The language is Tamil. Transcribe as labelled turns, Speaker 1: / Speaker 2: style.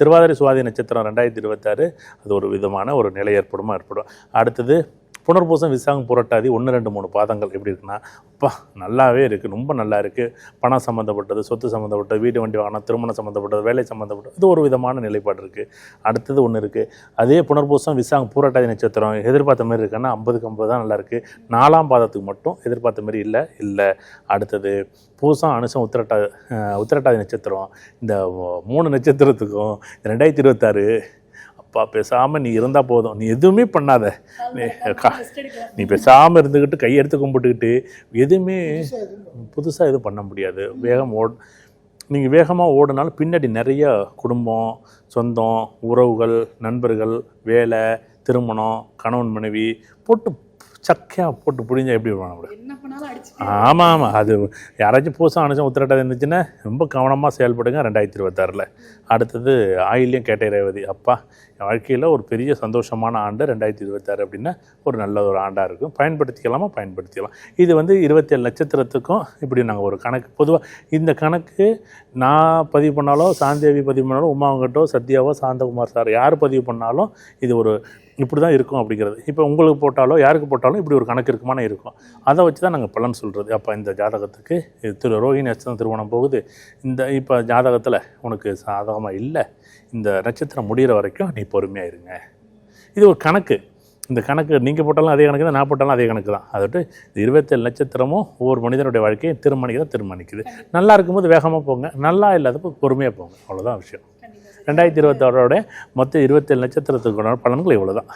Speaker 1: திருவாதிரை சுவாதி நட்சத்திரம் 2026 அது ஒரு விதமான ஒரு நிலை ஏற்படும். அடுத்தது புனர்பூசம் விசாகம் புரட்டாதி 1 2 3 பாதங்கள் எப்படி இருக்குன்னா, அப்பா நல்லாவே இருக்குது, ரொம்ப நல்லா இருக்குது. பணம் சம்மந்தப்பட்டது, சொத்து சம்மந்தப்பட்டது, வீடு வண்டி வாகனம், திருமணம் சம்மந்தப்பட்டது, வேலை சம்மந்தப்பட்டது, இது ஒரு விதமான நிலைப்பாடு இருக்குது. அடுத்தது ஒன்று இருக்குது, அதே புனர்பூசம் விசாகம் பூரட்டாதி நட்சத்திரம் எதிர்பார்த்த மாதிரி இருக்குன்னா 50க்கு 50 தான் நல்லா இருக்குது. 4ஆம் பாதத்துக்கு மட்டும் எதிர்பார்த்த மாதிரி இல்லை. அடுத்தது பூசம் அனுசம் உத்திரட்டாதி நட்சத்திரம், இந்த 3 நட்சத்திரத்துக்கும் 2026 பேசாமல் நீ இருந்தால் போதும், நீ எதுவுமே பண்ணாத, நீ பேசாமல் இருந்துக்கிட்டு கையெடுத்து கும்பிட்டுக்கிட்டு எதுவுமே புதுசாக எதுவும் பண்ண முடியாது. நீங்கள் வேகமாக ஓடினாலும் பின்னாடி நிறைய குடும்பம், சொந்தம், உறவுகள், நண்பர்கள், வேலை, திருமணம், கணவன் மனைவி போட்டு சக்கையாக போட்டு பிடிஞ்சா எப்படி பண்ண முடியும்? ஆமாம், அது யாராச்சும் பூசம் அனுசம் உத்திரட்டாதி இருந்துச்சுன்னா ரொம்ப கவனமாக செயல்படுங்க 2026. அடுத்தது ஆயில்யம் கேட்டை ரேவதி, அப்பா என் வாழ்க்கையில் ஒரு பெரிய சந்தோஷமான ஆண்டு 2026 அப்படின்னா ஒரு நல்ல ஒரு ஆண்டாக இருக்கும். பயன்படுத்திக்கலாம். இது 27 நட்சத்திரத்துக்கும் இப்படி நாங்கள் ஒரு கணக்கு பொதுவாக இந்த கணக்கு நான் பதிவு பண்ணாலோ, சாந்தேவி பதிவு பண்ணாலும், உமாவங்கட்டோ, சத்யாவோ, சாந்தகுமார் சார் யார் பதிவு பண்ணாலும் இது ஒரு இப்படி தான் இருக்கும் அப்படிங்கிறது. இப்போ உங்களுக்கு போட்டாலோ யாருக்கு போட்டாலும் இப்படி ஒரு கணக்கு இருக்குமான இருக்கும். அதை வச்சு தான் நாங்கள் பலன் சொல்கிறது. அப்போ இந்த ஜாதகத்துக்கு ரோஹிணி நட்சத்திரம் திருமணம் போகுது, இப்போ ஜாதகத்தில் உனக்கு சாதகமாக இல்லை, இந்த நட்சத்திரம் முடிகிற வரைக்கும் நீ பொறுமையாக இருங்க. இது ஒரு கணக்கு. இந்த கணக்கு நீங்கள் போட்டாலும் அதே கணக்கு தான், நான் போட்டாலும் அதே கணக்கு தான். அதாவது 27 நட்சத்திரமும் ஒவ்வொரு மனிதனுடைய வாழ்க்கையை தீர்மானிக்குது. நல்லா இருக்கும்போது வேகமாக போங்க, நல்லா இல்லாதப்போ பொறுமையாக போங்க. அவ்வளோதான் விஷயம். 2026 மொத்தம் 27 நட்சத்திரத்துக்கு பலன்கள் இவ்வளோ தான்.